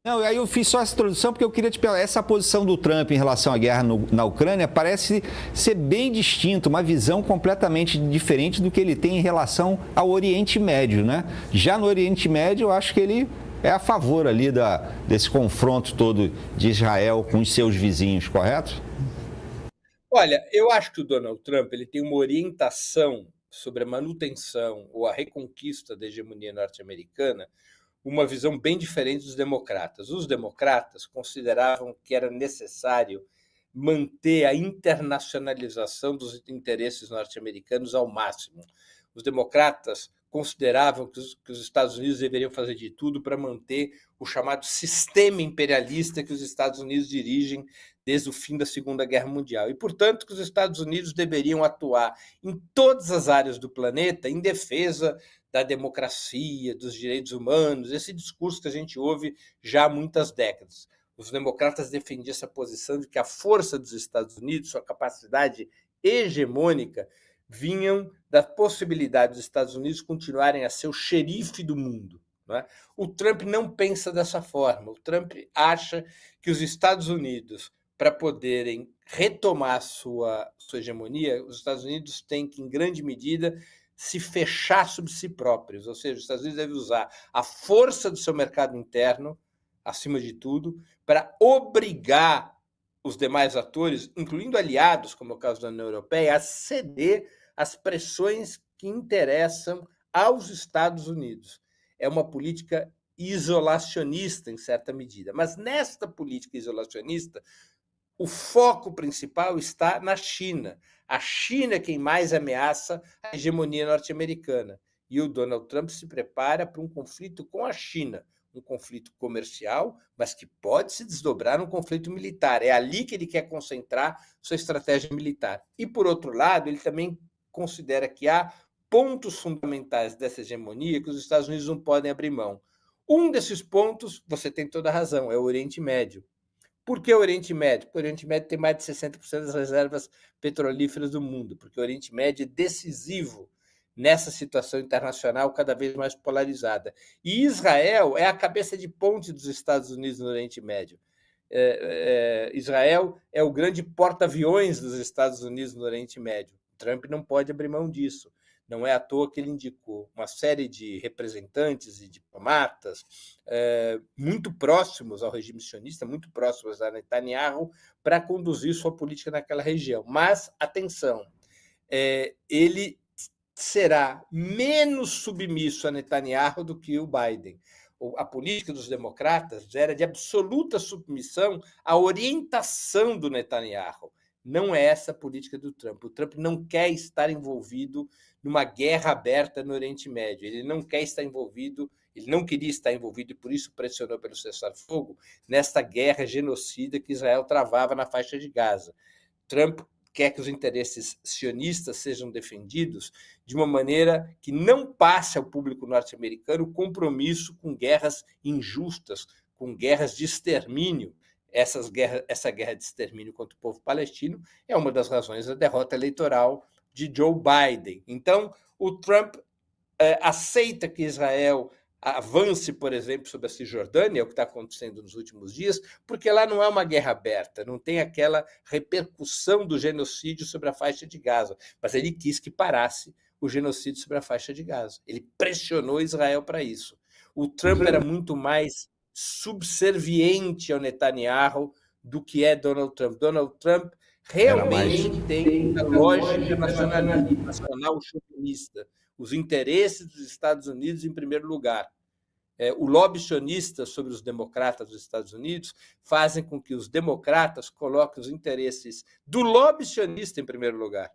Não, aí eu fiz só essa introdução porque eu queria te perguntar, essa posição do Trump em relação à guerra na Ucrânia parece ser bem distinta, uma visão completamente diferente do que ele tem em relação ao Oriente Médio, né? Já no Oriente Médio, eu acho que ele é a favor ali desse confronto todo de Israel com os seus vizinhos, correto? Olha, eu acho que o Donald Trump ele tem uma orientação sobre a manutenção ou a reconquista da hegemonia norte-americana, uma visão bem diferente dos democratas. Os democratas consideravam que era necessário manter a internacionalização dos interesses norte-americanos ao máximo. Os democratas consideravam que os Estados Unidos deveriam fazer de tudo para manter o chamado sistema imperialista que os Estados Unidos dirigem desde o fim da Segunda Guerra Mundial. E, portanto, que os Estados Unidos deveriam atuar em todas as áreas do planeta em defesa da democracia, dos direitos humanos, esse discurso que a gente ouve já há muitas décadas. Os democratas defendiam essa posição de que a força dos Estados Unidos, sua capacidade hegemônica, vinham da possibilidade dos Estados Unidos continuarem a ser o xerife do mundo. Não é? O Trump não pensa dessa forma. O Trump acha que os Estados Unidos, para poderem retomar sua hegemonia, os Estados Unidos têm que, em grande medida, se fechar sobre si próprios. Ou seja, os Estados Unidos devem usar a força do seu mercado interno, acima de tudo, para obrigar os demais atores, incluindo aliados, como é o caso da União Europeia, a ceder às pressões que interessam aos Estados Unidos. É uma política isolacionista, em certa medida. Mas nesta política isolacionista, o foco principal está na China. A China é quem mais ameaça a hegemonia norte-americana. E o Donald Trump se prepara para um conflito com a China, um conflito comercial, mas que pode se desdobrar num conflito militar. É ali que ele quer concentrar sua estratégia militar. E, por outro lado, ele também considera que há pontos fundamentais dessa hegemonia que os Estados Unidos não podem abrir mão. Um desses pontos, você tem toda a razão, é o Oriente Médio. Por que o Oriente Médio? Porque o Oriente Médio tem mais de 60% das reservas petrolíferas do mundo, porque o Oriente Médio é decisivo nessa situação internacional cada vez mais polarizada. E Israel é a cabeça de ponte dos Estados Unidos no Oriente Médio. Israel é o grande porta-aviões dos Estados Unidos no Oriente Médio. Trump não pode abrir mão disso. Não é à toa que ele indicou uma série de representantes e diplomatas muito próximos ao regime sionista, muito próximos a Netanyahu, para conduzir sua política naquela região. Mas, atenção, ele será menos submisso a Netanyahu do que o Biden. A política dos democratas era de absoluta submissão à orientação do Netanyahu. Não é essa a política do Trump. O Trump não quer estar envolvido numa guerra aberta no Oriente Médio. Ele não quer estar envolvido, ele não queria estar envolvido e por isso pressionou pelo cessar-fogo nesta guerra genocida que Israel travava na faixa de Gaza. Trump quer que os interesses sionistas sejam defendidos de uma maneira que não passe ao público norte-americano o compromisso com guerras injustas, com guerras de extermínio. Essa guerra de extermínio contra o povo palestino é uma das razões da derrota eleitoral de Joe Biden. Então, o Trump aceita que Israel avance, por exemplo, sobre a Cisjordânia, é o que está acontecendo nos últimos dias, porque lá não é uma guerra aberta, não tem aquela repercussão do genocídio sobre a faixa de Gaza, mas ele quis que parasse o genocídio sobre a faixa de Gaza. Ele pressionou Israel para isso. O Trump era muito mais subserviente ao Netanyahu do que é Donald Trump. Donald Trump realmente tem uma lógica nacional chauvinista, os interesses dos Estados Unidos em primeiro lugar. O lobby sionista sobre os democratas dos Estados Unidos fazem com que os democratas coloquem os interesses do lobby sionista em primeiro lugar.